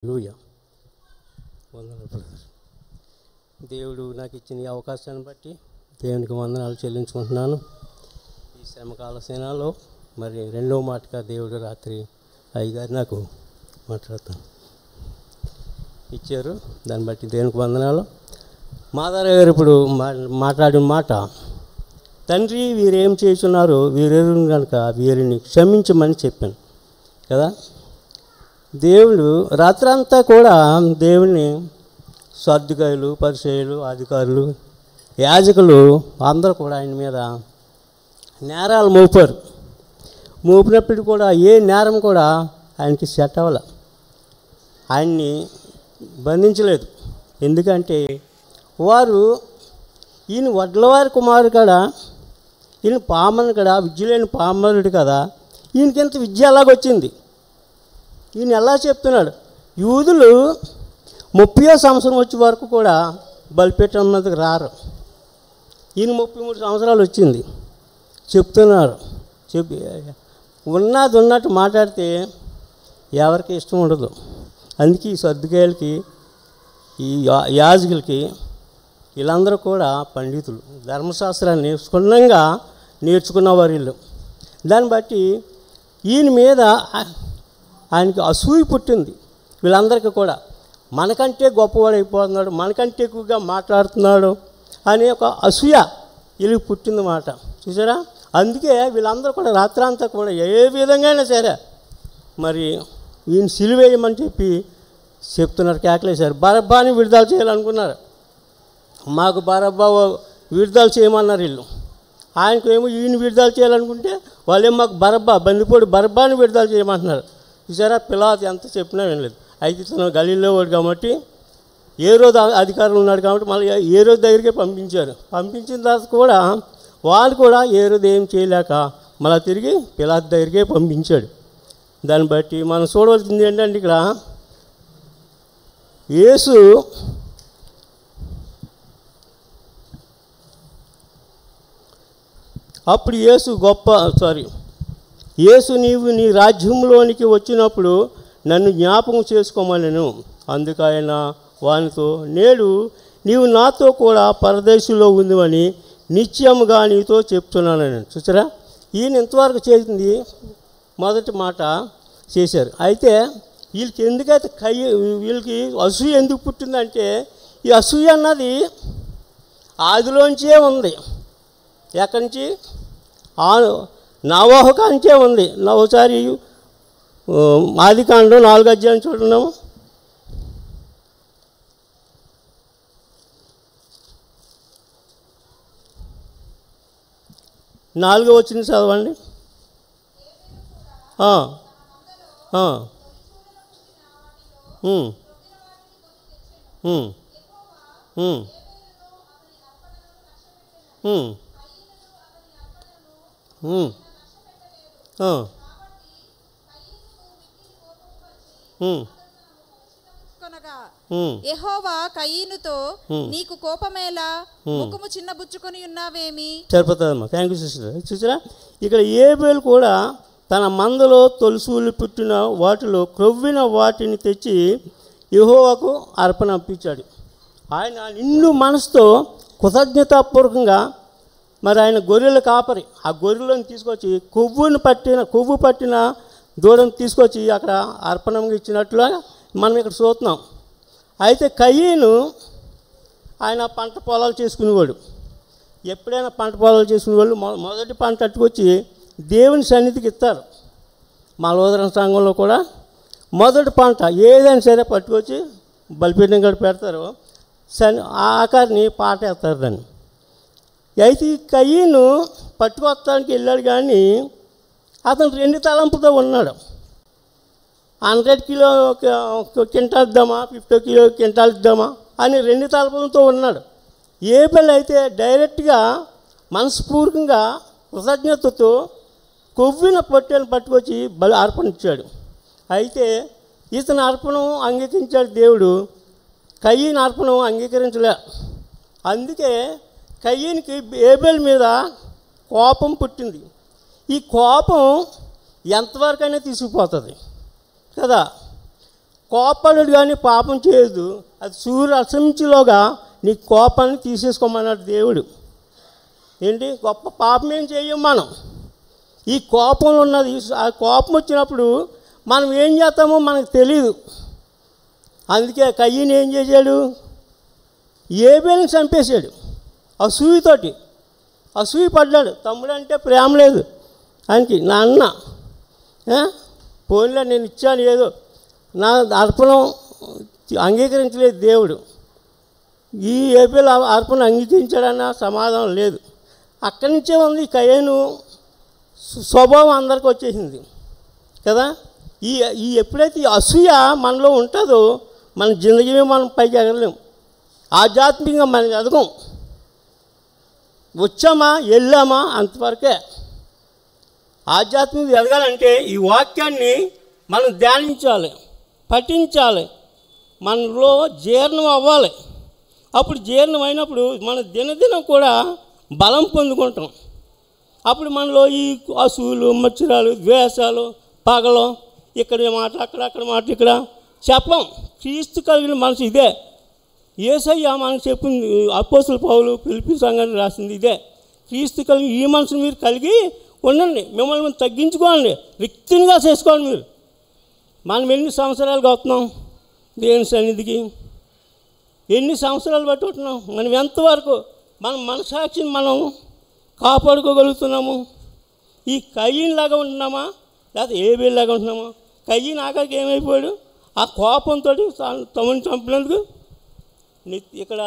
హల్లెలూయా. వందనాలు బ్రదర్. దేవుడు నాకు ఇచ్చిన ఈ అవకాశాన్ని బట్టి దేవునికి వందనాలు చెల్లించుకుంటున్నాను. ఈ శ్రమకాల సేనలో మరి రెండో మాటగా దేవుడు రాత్రి అయ్యగారు నాకు మాట్లాడతాను ఇచ్చారు. దాన్ని బట్టి దేవునికి వందనాలు. మాదారావు గారు ఇప్పుడు మాట్లాడిన మాట, తండ్రి వీరేం చేస్తున్నారు వీరెరు కనుక వీరిని క్షమించమని చెప్పాను కదా. దేవుడు రాత్రంతా కూడా దేవుని సర్దుకాయలు పరిచయులు అధికారులు యాజకులు అందరూ కూడా ఆయన మీద నేరాలు మోపారు. మోపినప్పటికీ కూడా ఏ నేరం కూడా ఆయనకి సెట్ అవ్వాల, ఆయన్ని బంధించలేదు. ఎందుకంటే వారు ఈయన వడ్లవారి కుమారుడు కదా, ఈయన పామరుడు కదా, విద్య లేని పామరుడు కదా, ఈయనకింత విద్య ఎలాగొచ్చింది, ఈయన ఎలా చెప్తున్నాడు. యూదులు 30వ సంవత్సరం వచ్చే వరకు కూడా బలిపీఠం మీదకి రారు. ఈయన 33 సంవత్సరాలు వచ్చింది చెప్తున్నారు. ఉన్నది ఉన్నట్టు మాట్లాడితే ఎవరికి ఇష్టం ఉండదు. అందుకే ఈ సర్దుకాయలకి ఈ యాజకులకి వీళ్ళందరూ కూడా పండితులు, ధర్మశాస్త్రాన్ని క్షుణ్ణంగా నేర్చుకున్నవారు వీళ్ళు. దాన్ని బట్టి ఈయన మీద ఆయనకి అసూయ పుట్టింది. వీళ్ళందరికీ కూడా మనకంటే గొప్పవాడు అయిపోతున్నాడు, మనకంటే ఎక్కువగా మాట్లాడుతున్నాడు అనే ఒక అసూయ వీళ్ళకి పుట్టింది మాట చూసారా. అందుకే వీళ్ళందరూ కూడా రాత్రంతా కూడా ఏ విధంగా సరే మరి ఈయన సిలువేయమని చెప్పి చెప్తున్నారు, కేకలేశారు. బరబ్బాని విడుదల చేయాలనుకున్నారు. మాకు బరబ్బా విడుదల చేయమన్నారు వీళ్ళు. ఆయనకు ఏమో ఈయన విడుదల చేయాలనుకుంటే వాళ్ళేమో మాకు బందిపోడు బరబ్బాని విడుదల చేయమంటున్నారు. చూసారా, పిలాతు ఎంత చెప్పినా వినలేదు. అయితే తను గలీల్లో వాడు కాబట్టి ఏ రోజు అధికారులు ఉన్నాడు కాబట్టి మళ్ళీ ఏ రోజు దగ్గరికే పంపించారు. పంపించిన తర్వాత కూడా వాళ్ళు కూడా ఏ రోజు ఏం చేయలేక మళ్ళీ తిరిగి పిలాతు దగ్గరికే పంపించాడు. దాన్ని బట్టి మనం చూడవలసింది ఏంటంటే ఇక్కడ యేసు అప్పుడు యేసు నీవు నీ రాజ్యంలోనికి వచ్చినప్పుడు నన్ను జ్ఞాపకం చేసుకోమనెను. అందుకు ఆయన వానితో, నేడు నీవు నాతో కూడా పరదేశంలో ఉందివని నిత్యముగా నీతో చెప్తున్నానని. చూసారా, ఈయన ఇంతవరకు చేసింది మొదటి మాట చేశారు. అయితే వీళ్ళకి ఎందుకైతే వీళ్ళకి అసూయ ఎందుకు పుట్టిందంటే ఈ అసూయ అన్నది ఆదిలోంచే ఉంది. ఎక్కడి నుంచి? నోవహు కాంచే ఉంది. ఒకసారి ఆదికాండం 4వ అధ్యాయం చూడండి. 4వ వచనం చదవండి. యెహోవా కయీనుతో, నీకు కోపమేలా, ముఖము చిన్నబుచ్చుకొని ఉన్నావేమి? సరిపోతుందమ్మా. Thank you sister. చూసారా, ఇక్కడ ఏబేలు కూడా తన మందలో తొలుసూలు పుట్టిన వాటిలో క్రొవ్విన వాటిని తెచ్చి యెహోవాకు అర్పణ అర్పించాడు. ఆయన నిండు మనసుతో కృతజ్ఞతాపూర్వకంగా మరి ఆయన గొర్రెల కాపరి, ఆ గొర్రెలను తీసుకొచ్చి కొవ్వు పట్టిన దూడను తీసుకొచ్చి అక్కడ అర్పణంగా ఇచ్చినట్లుగా మనం ఇక్కడ చూస్తున్నాం. అయితే కయీను ఆయన పంట పొలాలు చేసుకునేవాడు. ఎప్పుడైనా పంట పొలాలు చేసుకునేవాళ్ళు మొదటి పంట అట్టుకొచ్చి దేవుని సన్నిధికి ఇస్తారు. మా లోదర సంఘంలో కూడా మొదటి పంట ఏదైనా సరే పట్టుకొచ్చి బలిపీఠం కూడా పెడతారు. ఆఖరిని పాట వేస్తారు దాన్ని. అయితే ఈ కయీను పట్టుకొస్తానికి వెళ్ళాడు, కానీ అతను 2 తలంపుతో ఉన్నాడు. 100 కిలో క్వింటాల్ ఇద్దామా, 50 కిలో క్వింటాల్ ఇద్దామా అని 2 తలంపులతో ఉన్నాడు. ఏబేలు అయితే డైరెక్ట్గా మనస్ఫూర్తిగా కృతజ్ఞతతో కొవ్విన పొట్టెను పట్టుకొచ్చి అర్పణ ఇచ్చాడు. అయితే ఇతను అర్పణం అంగీకరించాడు దేవుడు, కయీను అర్పణం అంగీకరించలే. అందుకే కయీనుకి ఏబేలు మీద కోపం పుట్టింది. ఈ కోపం ఎంతవరకైనా తీసుకుపోతుంది కదా. కోపడు కానీ పాపం చేయదు, అది సూర్యుడు అస్తమించేలోగా నీ కోపాన్ని తీసేసుకోమన్నాడు దేవుడు. ఏంటి గొప్ప పాపం ఏం చేయం మనం. ఈ కోపంలో ఉన్నది, ఆ కోపం వచ్చినప్పుడు మనం ఏం చేస్తామో మనకు తెలియదు. అందుకే కయ్యను ఏం చేశాడు, ఏబేలుని చంపేశాడు అసూయతోటి. అసూయ పడ్డాడు. తమ్ముడు అంటే ప్రేమ లేదు ఆయనకి. నా అన్న పోన్లే నేను ఇచ్చాను, ఏదో నా అర్పణం అంగీకరించలేదు దేవుడు. ఈ ఏబేలు అర్పణ అంగీకరించాడన్న సమాధానం లేదు. అక్కడి నుంచే ఉంది కయ్యను స్వభావం అందరికి వచ్చేసింది కదా. ఈ ఎప్పుడైతే ఈ అసూయ మనలో ఉంటుందో మన జిందగీ మనం పైకి ఎగరలేం, ఆధ్యాత్మికంగా మనకి ఎదగం. వచ్చామా వెళ్ళామా అంతవరకే. ఆధ్యాత్మికంగా ఎదగాలంటే ఈ వాక్యాన్ని మనం ధ్యానించాలి, పఠించాలి, మనలో జీర్ణం అవ్వాలి. అప్పుడు జీర్ణం అయినప్పుడు మన దినదినం కూడా బలం పొందుకుంటాం. అప్పుడు మనలో ఈ అసూలు, మత్సరాలు, ద్వేషాలు, పగలు, ఇక్కడ మాట అక్కడ మాట ఇక్కడ చెప్పం. క్రీస్తు కలిగిన మనసు ఇదే. యేసయ్య మనకు చెప్పింది, అపోస్తల పౌలు ఫిలిప్పీ సంఘానికి రాసింది ఇదే. క్రీస్తు కలిగి ఈ మనసును మీరు కలిగి ఉండండి, మిమ్మల్ని తగ్గించుకోండి, రిక్తినిగా చేసుకోండి. మీరు మనం ఎన్ని సంవత్సరాలుగా వస్తున్నాం దేవుని సన్నిధికి, ఎన్ని సంవత్సరాలు బట్టి ఉంటున్నాం, మనం ఎంతవరకు మన మనసాక్షిని మనం కాపాడుకోగలుగుతున్నాము? ఈ కయ్యనులాగా ఉంటున్నామా లేకపోతే ఏబేలులాగా ఉంటున్నామా? కయ్యను ఆఖరికి ఏమైపోయాడు, ఆ కోపంతో తమను చంపినందుకు ఇక్కడ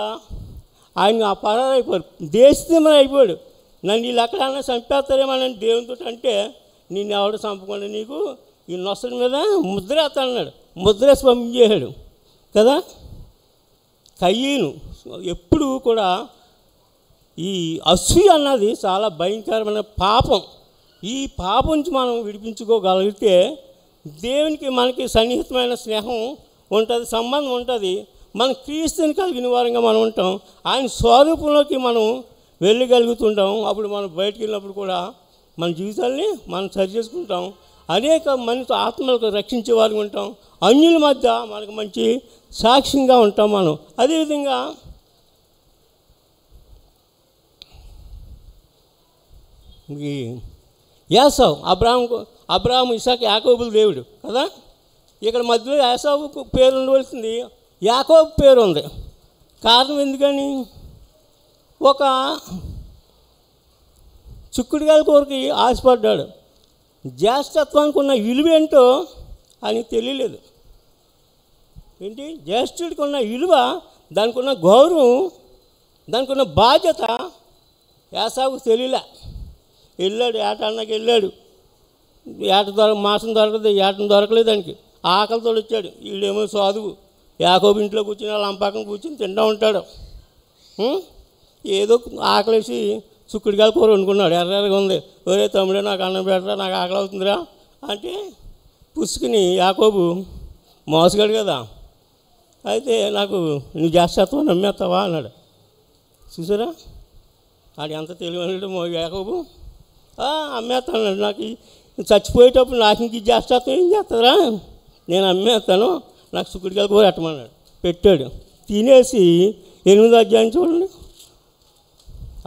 ఆయన ఆ పరారైపోయాడు, దేశమని అయిపోయాడు. నన్ను వీళ్ళు ఎక్కడన్నా చంపేస్తారేమోనని దేవునితో అంటే, నిన్ను ఎవడు చంపకుండా నీకు ఈ నొసటి మీద ముద్ర వేస్తానన్నాడు. ముద్రేసి పంపించేశాడు కదా. కయ్యను ఎప్పుడు కూడా ఈ అసూయ అన్నది చాలా భయంకరమైన పాపం. ఈ పాపం నుంచి మనం విడిపించుకోగలిగితే దేవునికి మనకి సన్నిహితమైన స్నేహం ఉంటుంది, సంబంధం ఉంటుంది. మన క్రీస్తుని కలిగిన వారంగా మనం ఉంటాం, ఆయన స్వరూపంలోకి మనం వెళ్ళగలుగుతుంటాం. అప్పుడు మనం బయటికి వెళ్ళినప్పుడు కూడా మన జీవితాల్ని మనం సరి చేసుకుంటాం. అనేక మంది ఆత్మలకు రక్షించే వారికి ఉంటాం. అన్యుల మధ్య మనకు మంచి సాక్ష్యంగా ఉంటాం మనం. అదేవిధంగా యాసావు అబ్రాహాము ఇసాకు యాకోబుల దేవుడు కదా. ఇక్కడ మధ్యలో యాసావుకు పేరు ఉండవలసింది యాకోబు పేరు ఉంది. కారణం ఎందుకని, ఒక చిక్కుడుగాయల కోరికి ఆశపడ్డాడు. జ్యేష్ఠత్వానికి ఉన్న విలువ ఏంటో ఆయనకు తెలియలేదు. ఏంటి జ్యేష్ఠుడికి ఉన్న విలువ, దానికి ఉన్న గౌరవం, దానికి ఉన్న బాధ్యత యాసావుకు తెలియలే. వెళ్ళాడు ఏటన్నకి వెళ్ళాడు, మాసం దొరకదు, ఏటను దొరకలేదు దానికి. ఆకలితో వచ్చాడు. వీడేమో సాధువు, యాకోబు ఇంట్లో కూర్చుని వాళ్ళ అంపాకం కూర్చొని తింటూ ఉంటాడు. ఏదో ఆకలేసి చిక్కుడుకాయల కూర వండుకున్నాడు, ఎర్రగా ఉంది. ఒరే తమ్ముడే నాకు అన్నం పెట్టరా, నాకు ఆకలి అవుతుందిరా అంటే పుసుకుని యాకోబు మోసగాడు కదా, అయితే నాకు నువ్వు చేస్తావా నమ్మేస్తావా అన్నాడు. చూసారా ఆడు ఎంత తెలివన్నాడు యాకోబు. అమ్మేస్తాను, నాకు చచ్చిపోయేటప్పుడు నాకు ఇంక చేస్తాను, ఏం చేస్తుందిరా, నేను అమ్మేస్తాను, నాకు చిక్కుడుకాయల కూర పెట్టమన్నాడు. పెట్టాడు. తినేసి 8వ అధ్యాయం చూడండి,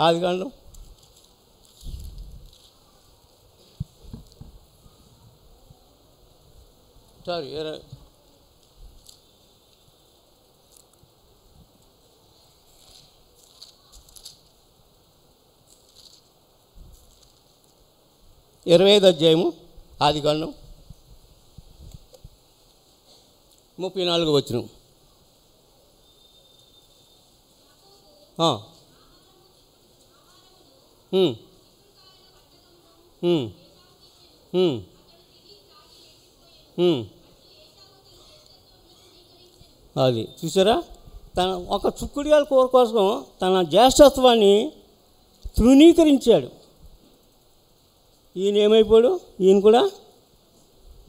ఆదికాండం. సారీ 25వ అధ్యాయము ఆదికాండం 34వ వచనం. అది చూసారా, తన ఒక చిక్కుడుకాయల కూర కోసం తన జ్యేష్ఠత్వాన్ని తృణీకరించాడు. ఈయన ఏమైపోయాడు, ఈయన కూడా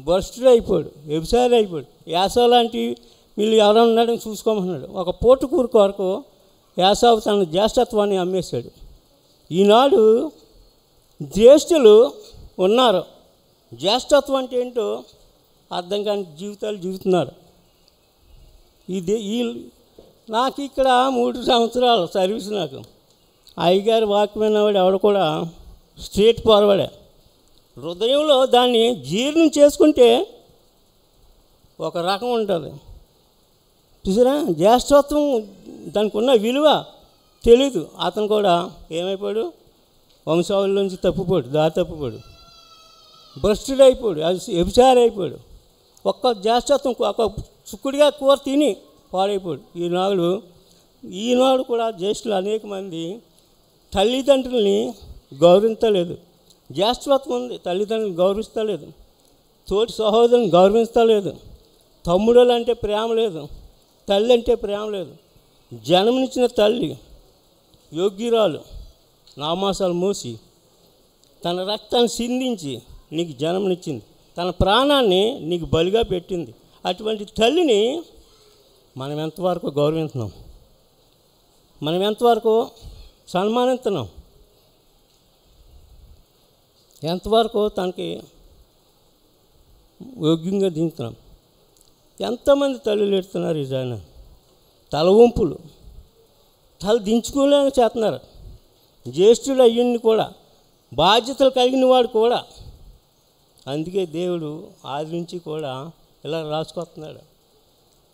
భ్రష్టుడు అయిపోయాడు, వ్యభిచారి అయిపోయాడు. యాసావు లాంటి వీళ్ళు ఎవరైనా ఉన్నాడని చూసుకోమన్నాడు. ఒక పూటకూర కొరకు యాసావు తన జ్యేష్ఠత్వాన్ని అమ్మేశాడు. ఈనాడు జ్యేష్ఠులు ఉన్నారు, జ్యేష్ఠత్వం అంటే ఏంటో అర్థం కాని జీవితాలు జీవితున్నారు. నాకు ఇక్కడ 3 సంవత్సరాలు సర్వీస్. నాకు అయ్యగారి వాక్యమైన వాడు ఎవడు కూడా స్ట్రేట్ ఫార్వర్డే. హృదయంలో దాన్ని జీర్ణం చేసుకుంటే ఒక రకం ఉంటుంది. చూసారా, జ్యేష్ఠత్వం దానికి ఉన్న విలువ తెలీదు. అతను కూడా ఏమైపోయాడు, వంశావళిలోంచి తప్పిపోయాడు, దారి తప్పిపోయాడు, భ్రష్టుడు అయిపోయాడు, అది వ్యభిచారి అయిపోయాడు. ఒక్క జ్యేష్ఠత్వం ఒక చుక్కుడిగా కూర తిని పాడైపోయాడు. ఈనాడు కూడా జ్యేష్ఠులు అనేక మంది తల్లిదండ్రుల్ని గౌరవించలేదు. జ్యేష్ఠత్వం ఉంది, తల్లిదండ్రులను గౌరవిస్తలేదు, తోటి సహోదరుని గౌరవించలేదు, తమ్ముడు అంటే ప్రేమ లేదు, తల్లి అంటే ప్రేమ లేదు. జన్మనిచ్చిన తల్లి యోగ్యురాలు నామాసాలు మోసి తన రక్తాన్ని సిందించి నీకు జన్మనిచ్చింది, తన ప్రాణాన్ని నీకు బలిగా పెట్టింది. అటువంటి తల్లిని మనం ఎంతవరకు గౌరవిస్తున్నాం, మనం ఎంతవరకు సన్మానిస్తున్నాం, ఎంతవరకు తనకి యోగ్యంగా దించుతున్నాం. ఎంతమంది తల్లులు ఎడుతున్నారు ఈ జన తల వంపులు, తల దించుకోలేక చేస్తున్నారు. జ్యేష్ఠుడు అయ్యింది కూడా, బాధ్యతలు కలిగిన వాడు కూడా. అందుకే దేవుడు ఆది నుంచి కూడా ఇలా రాసుకొస్తున్నాడు.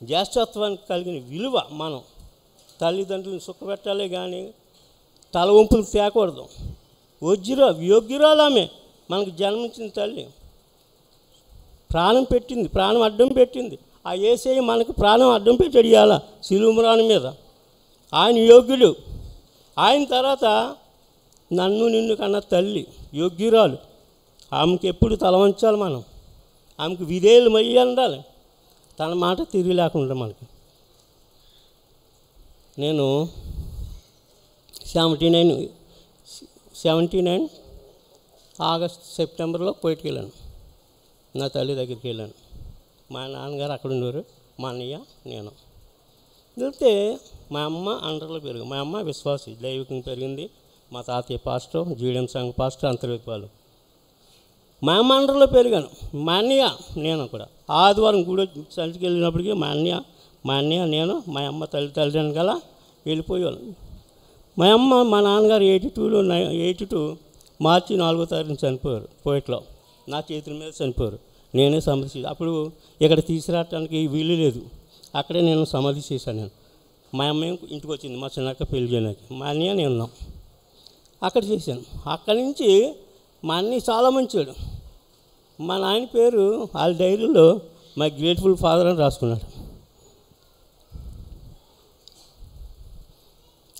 జ్యేష్ఠత్వానికి కలిగిన విలువ మనం తల్లిదండ్రులను సుఖపెట్టాలి కానీ తల వంపులు తేకూడదు. యోగ్యురాలు ఆమె, మనకు జన్మించిన తల్లి, ప్రాణం పెట్టింది, ప్రాణం అడ్డం పెట్టింది. ఆ యేసయ్య మనకు ప్రాణం అడ్డం పెట్టాడు ఇవాళ శిలువ మీద. ఆయన యోగ్యుడు. ఆయన తర్వాత నన్ను నిన్ను కన్న తల్లి యోగ్యురాలు. ఆమెకి ఎప్పుడు తల వంచాలి మనం, ఆమెకు విధేయులు మయ్యి ఉండాలి, తన మాట తిరిగి లేకుండా మనకి. నేను 79 ఆగస్ట్ సెప్టెంబర్లో కోయిట్కి వెళ్ళాను. నా తల్లి దగ్గరికి వెళ్ళాను. మా నాన్నగారు అక్కడ ఉండేవారు, మా అన్నయ్య నేను. వెళ్తే మా అమ్మ అండర్లో పెరిగింది. మా అమ్మ విశ్వాసి, దైవికంగా పెరిగింది. మా తాతయ్య పాస్టర్, జీడిఎం సంఘ పాస్టర్, అంతర్వేపాలు. మా అమ్మ అండర్లో పెరిగాను. మా అన్నయ్య నేను కూడా ఆదివారం గుడి సంచికి వెళ్ళినప్పటికీ మా అన్నయ్య నేను మా అమ్మ తల్లిదండ్రులు గల వెళ్ళిపోయేవాళ్ళం. మా అమ్మ మా నాన్నగారు 82 మార్చి 4వ తారీఖున చనిపోయారు. కోయిట్లో నా చేతుల మీద చనిపోయారు. నేనే సమాధి చేసి, అప్పుడు ఇక్కడ తీసుకురావడానికి వీలు లేదు, అక్కడే నేను సమాధి చేశాను. నేను మా అమ్మ ఇంటికి వచ్చింది మా చిన్నక్క పెళ్లి చేయడానికి. మా అన్నయ్య నేను ఉన్నాం, అక్కడ చేశాను. అక్కడి నుంచి మా అన్నయ్య చాలా మంచివాడు. మా నాయన పేరు వాళ్ళ డైరీలో మై గ్రేట్ఫుల్ ఫాదర్ అని రాసుకున్నాడు.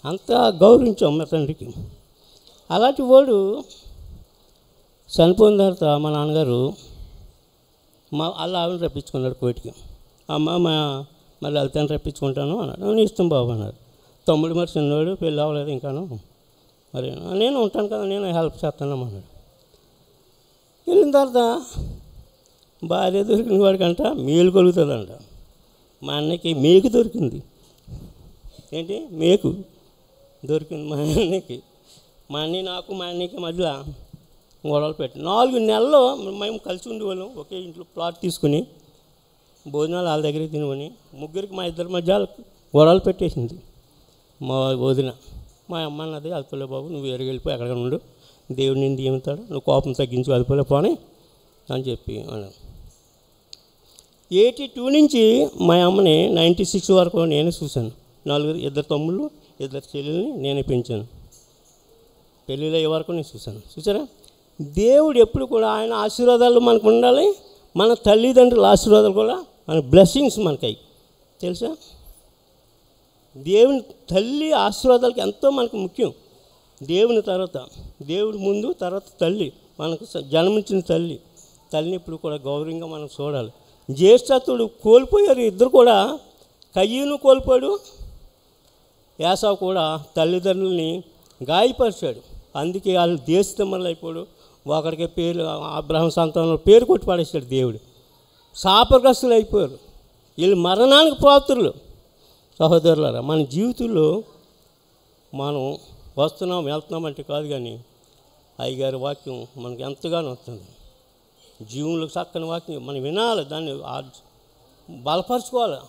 అంత గౌరవించాం మా తండ్రికి. అలాంటి వాడు చనిపోయిన తర్వాత మా నాన్నగారు వాళ్ళ ఆవిడని రప్పించుకున్నాడు కోయిటికి. అమ్మ మళ్ళీ వెళ్తాను రప్పించుకుంటాను అన్నాడు. నీ ఇష్టం బాబు అన్నాడు. తమ్ముడు మరి చిన్నవాడు, పెళ్ళి అవ్వలేదు ఇంకాను, మరి నేను ఉంటాను కదా, నేను హెల్ప్ చేస్తాను అన్నాడు. వెళ్ళిన తర్వాత భార్య దొరికిన వాడికంట మేలు కలుగుతుందంట. మా అన్నకి మేకు దొరికింది. ఏంటి మేకు దొరికింది మా అన్నకి. మా అన్నయ్య నాకు మా అన్నయ్యకి మధ్యలో గొడవలు పెట్టి 4 నెలల్లో మేము కలిసి ఉండేవాళ్ళం. ఒకే ఇంట్లో ప్లాట్ తీసుకుని భోజనాలు వాళ్ళ దగ్గర తినుకొని ముగ్గురికి మా ఇద్దరి మధ్య గొడవలు పెట్టేసింది మా వదిన. మా అమ్మ అన్నది అల్పలే బాబు, నువ్వు వేరే వెళ్ళిపోయి ఎక్కడ ఉండు, దేవుడు నిన్ను ఏమవుతాడు, నువ్వు కోపం తగ్గించు అల్పలే పోని అని చెప్పి అన్నాను. 82 నుంచి మా అమ్మని 96 వరకు నేనే చూశాను. 2 తమ్ముళ్ళు 2 చెల్లెల్ని నేనే పెంచాను. పెళ్ళిళ్ళు అయ్యే వరకు నేను చూశాను. చూసారా, దేవుడు ఎప్పుడు కూడా ఆయన ఆశీర్వాదాలు మనకు ఉండాలి. మన తల్లిదండ్రుల ఆశీర్వాదాలు కూడా మన బ్లెస్సింగ్స్ మనకై తెలుసా. దేవుని తల్లి ఆశీర్వాదాలకి ఎంతో మనకు ముఖ్యం. దేవుని తర్వాత దేవుడి ముందు, తర్వాత తల్లి, మనకు జన్మించిన తల్లిని ఇప్పుడు కూడా గౌరవంగా మనం చూడాలి. జ్యేష్ఠత్వుడు కోల్పోయారు ఇద్దరు కూడా. కయ్యూను కోల్పోయాడు, ఏసావు కూడా తల్లిదండ్రుల్ని గాయపరిచాడు. అందుకే వాళ్ళు దేశతమ్మలు అయిపోయాడు. ఒకరికి పేరు అబ్రహాం సంతానంలో పేరు కొట్టి పడేశాడు దేవుడు. శాపగ్రస్తులు అయిపోయారు. వీళ్ళు మరణానికి పాత్రులు. సహోదరులారా, మన జీవితంలో మనం వస్తున్నాం వెళ్తున్నాం అంటే కాదు, కానీ అయ్యగారి వాక్యం మనకు ఎంతగానో వస్తుంది. జీవులకు చక్కని వాక్యం మనం వినాలి, దాన్ని బలపరచుకోవాలి.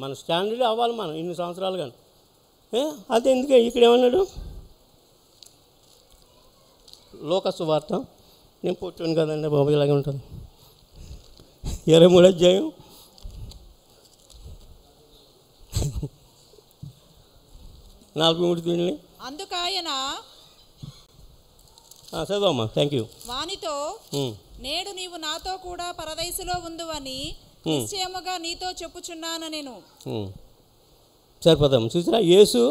మన స్టాండర్డ్ అవ్వాలి మనం ఇన్ని సంవత్సరాలు కానీ. అదే ఎందుకే ఇక్కడ ఏమన్నాడు లోకసు వార్త, నేను పొట్టును కదండి బాబు, ఇలాగే ఉంటుంది 23వ అధ్యాయం 43 అందుకాయన చదవమ్మా. Thank you. వానితో నేడు నీవు నాతో కూడా పరదైసులో ఉందువని నిశ్చయముగా నీతో చెప్పుచున్నాను నేను. సరిపోదాం. చూసారా, యేసు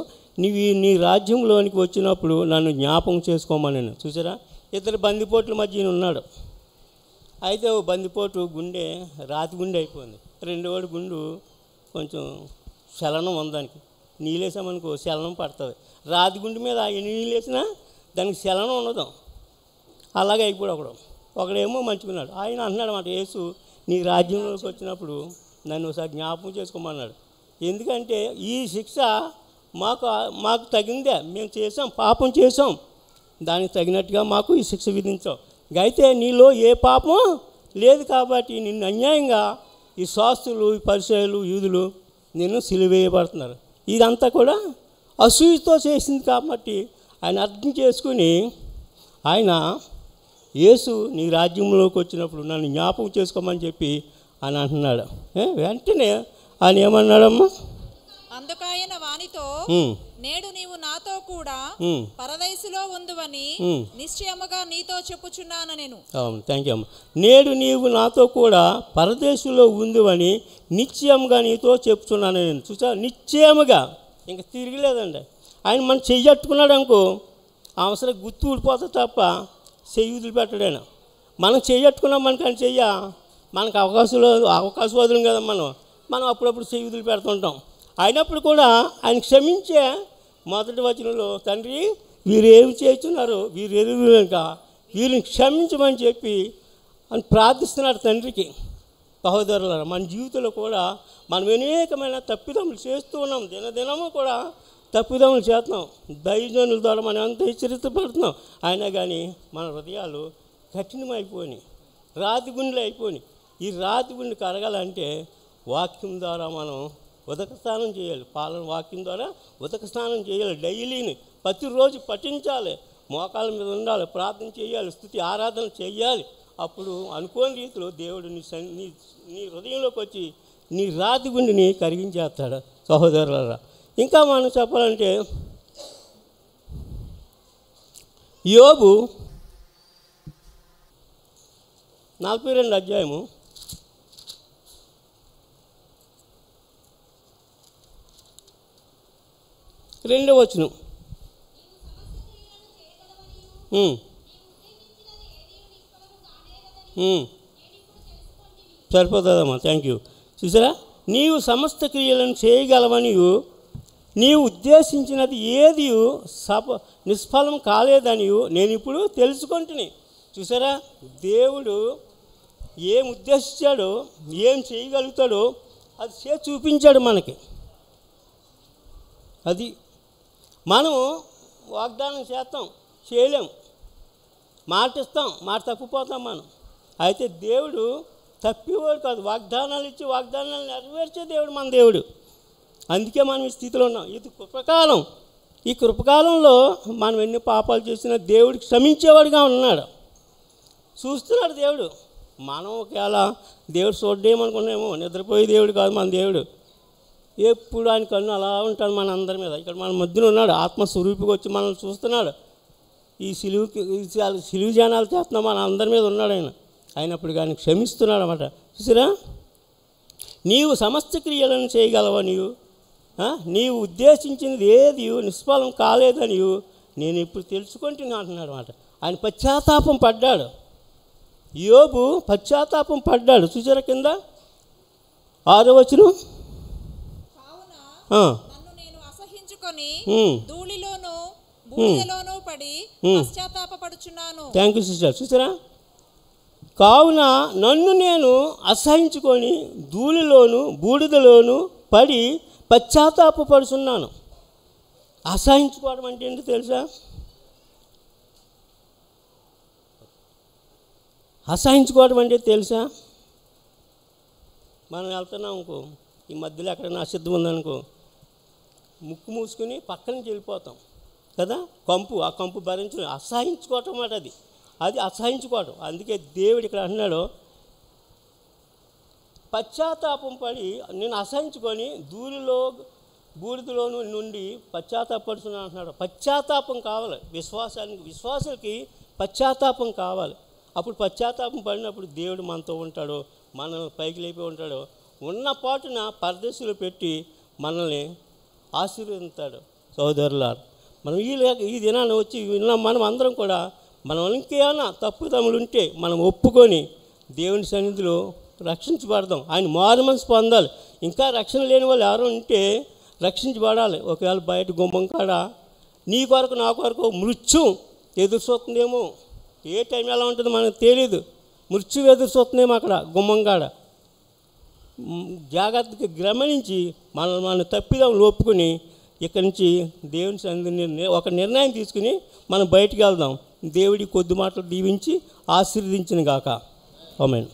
నీ రాజ్యంలోనికి వచ్చినప్పుడు నన్ను జ్ఞాపకం చేసుకోమని. చూసారా, ఇద్దరు బందిపోట్ల మధ్య ఉన్నాడు. అయితే ఓ బందిపోటు గుండె రాతి గుండె అయిపోయింది. రెండోవాడు గుండు కొంచెం చలనం ఉందానికి. నీళ్ళేసామనుకో చలనం పడుతుంది. రాతి గుండె మీద ఎన్ని నీళ్ళు వేసినా దానికి చలనం ఉండదు. అలాగే అయిపోయాడు ఒకడేమో మంచుకున్నాడు. ఆయన అంటున్నాడు అన్నమాట, యేసు నీ రాజ్యంలోకి వచ్చినప్పుడు నన్ను ఒకసారి జ్ఞాపకం చేసుకోమన్నాడు. ఎందుకంటే ఈ శిక్ష మాకు తగిందే, మేము చేసాం, పాపం చేసాం, దానికి తగినట్టుగా మాకు ఈ శిక్ష విధించాం. అయితే నీలో ఏ పాపం లేదు కాబట్టి నిన్ను అన్యాయంగా ఈ శాస్త్రులు, ఈ పరిసయ్యులు, యూదులు నిన్ను సిలువేయబడుతున్నారు. ఇదంతా కూడా అసూయతో చేసింది కాబట్టి ఆయన అర్థం చేసుకుని ఆయన యేసు నీ రాజ్యంలోకి వచ్చినప్పుడు నన్ను జ్ఞాపకం చేసుకోమని చెప్పి అని అంటున్నాడు. వెంటనే ఆయన ఏమన్నాడమ్మా, అందుకాయన వానితో నేడు నీవు నాతో కూడా పరదైసులో ఉందువని నిశ్చయముగా నీతో చెప్పుచున్నాను నేను. థ్యాంక్ యూ అమ్మా. నేడు నీవు నాతో కూడా పరదేశంలో ఉందువని నిశ్చయముగా నీతో చెప్పుచున్నాను నేను. చూసా, నిశ్చయముగా ఇంకా తిరిగిలేదండి. ఆయన మనం చెయ్యట్టుకున్నాడు అనుకో అవసరం గుర్తు ఊడిపోతుంది తప్ప చెయ్యి పెట్టడాను. మనం చెయ్యట్టుకున్నాం మనకని మనకు అవకాశం వదులు కదా మనం అప్పుడప్పుడు చెయ్యి పెడుతుంటాం. అయినప్పుడు కూడా ఆయన క్షమించే మొదటి వచనంలో తండ్రి వీరు ఏమి చేస్తున్నారు, వీరు ఎరువు కనుక వీరిని క్షమించమని చెప్పి అని ప్రార్థిస్తున్నాడు తండ్రికి. సహోదరులారా, మన జీవితంలో కూడా మనం అనేకమైన తప్పిదములు చేస్తూ ఉన్నాం. దినదినము కూడా తప్పిదములు చేస్తున్నాం. దైవజనుల ద్వారా మనం ఎంత హెచ్చరితపడుతున్నాం. అయినా కానీ మన హృదయాలు కఠినమైపోయినాయి, రాతి గుండెలు అయిపోయినాయి. ఈ రాతి గుండె కరగాలంటే వాక్యం ద్వారా మనం ఉదక స్నానం చేయాలి. వాక్యం ద్వారా ఉదక స్నానం చేయాలి. డైలీని ప్రతిరోజు పఠించాలి, మోకాళ్ళ మీద ఉండాలి, ప్రార్థన చేయాలి, స్తుతి ఆరాధన చేయాలి. అప్పుడు అనుకోని రీతిలో దేవుడు నీ హృదయంలోకి వచ్చి నీ రాతి గుండెని కరిగించేస్తాడు. సహోదరులారా, ఇంకా మనం చెప్పాలంటే యోబు 42వ అధ్యాయము 2వ వచనం. సరిపోతుందమ్మా. Thank you. చూసారా, నీవు సమస్త క్రియలను చేయగలవనియు నీవు ఉద్దేశించినది ఏది నిష్ఫలం కాలేదనియు నేను ఇప్పుడు తెలుసుకుంటుని. చూసారా, దేవుడు ఏం ఉద్దేశించాడో, ఏం చేయగలుగుతాడో అది చేసి చూపించాడు మనకి. అది మనం వాగ్దానం చేస్తాం, చేయలేం, మాటిస్తాం, మాట తప్పిపోతాం మనం. అయితే దేవుడు తప్పివాడు కాదు, వాగ్దానాలు ఇచ్చి వాగ్దానాలు నెరవేర్చే దేవుడు మన దేవుడు. అందుకే మనం ఈ స్థితిలో ఉన్నాం. ఇది కృపకాలం. ఈ కృపకాలంలో మనం ఎన్ని పాపాలు చేసినా దేవుడికి క్షమించేవాడిగా ఉన్నాడు, చూస్తున్నాడు దేవుడు. మనం ఒకవేళ దేవుడు చూడేమనుకున్నామో, నిద్రపోయే దేవుడు కాదు మన దేవుడు. ఎప్పుడు ఆయన కన్ను అలా ఉంటాడు మన అందరి మీద. ఇక్కడ మన మధ్యన ఉన్నాడు, ఆత్మస్వరూపికి వచ్చి మనల్ని చూస్తున్నాడు. ఈ సిలువు జనాలు చేస్తున్నాం మన అందరి మీద ఉన్నాడు ఆయన. అయినప్పుడు కానీ క్షమిస్తున్నాడు అన్నమాట. చూసారా, నీవు సమస్త క్రియలను చేయగలవనియు నీవు ఉద్దేశించినది ఏది నిష్ఫలం కాలేదనియు నేను ఇప్పుడు తెలుసుకుంటున్నా అంటున్నాడు అన్నమాట. ఆయన పశ్చాత్తాపం పడ్డాడు. యోబు పశ్చాత్తాపం పడ్డాడు. చూసారా, కింద 6వ వచనం. నన్ను నేను అసహించుకొని ధూళిలోను బూడిదలోను పడి పశ్చాత్తాపపడుచున్నాను. Thank you sister. చూసారా, కావున నన్ను నేను అసహించుకొని ధూళిలోను బూడిదలోను పడి పశ్చాత్తాపపడుచున్నాను. అసహించుకోవడం అంటే ఏంటి తెలుసా? అసహించుకోవడం అంటే తెలుసా? మనం వెళ్తున్నాం ఇంకో ఈ మధ్యలో ఎక్కడైనా అశుద్ధం ఉందనుకో ముక్కు మూసుకుని పక్క నుంచి వెళ్ళిపోతాం కదా. ఆ కంపు భరించడం అసహించుకోవటం మాట అది అసహించుకోవటం. అందుకే దేవుడు ఇక్కడ అన్నాడు, పశ్చాత్తాపం పడి నేను అసహించుకొని బూడిదలో నుండి పశ్చాత్తాపడుతున్నాను అంటున్నాడు. పశ్చాత్తాపం కావాలి విశ్వాసులకి పశ్చాత్తాపం కావాలి. అప్పుడు పశ్చాత్తాపం పడినప్పుడు దేవుడు మనతో ఉంటాడు, మనల్ని పైకి లేపి ఉంటాడు. ఉన్న పాటున పరదేశంలో పెట్టి మనల్ని ఆశీర్వదిస్తాడు. సోదరులారా, మనం ఈ దినాన్ని వచ్చి విన్నాం. మనం అందరం కూడా మనం ఇంకేమైనా తప్పుదమ్ములు ఉంటే మనం ఒప్పుకొని దేవుని సన్నిధిలో రక్షించబడదాం. ఆయన మారు మనసు పొందాలి. ఇంకా రక్షణ లేని వాళ్ళు ఎవరు ఉంటే రక్షించబడాలి. ఒకవేళ బయట గుమ్మం కాడ నీ కొరకు నా కొరకు మృత్యు ఎదురు చూస్తుందేమో, ఏ టైం ఎలా ఉంటుందో మనకు తెలియదు. మృత్యు ఎదురు చూస్తుందేమో అక్కడ గుమ్మం కాడ. జాగ్రత్తగా గమనించి మనం తప్పిదాం ఒప్పుకొని ఇక్కడి నుంచి దేవుని సన్నిధిని ఒక నిర్ణయం తీసుకుని మనం బయటికి వెళ్దాం. దేవుడి కొద్ది మాటలు దీవించి ఆశీర్వదించిన గాక. ఆమేన్.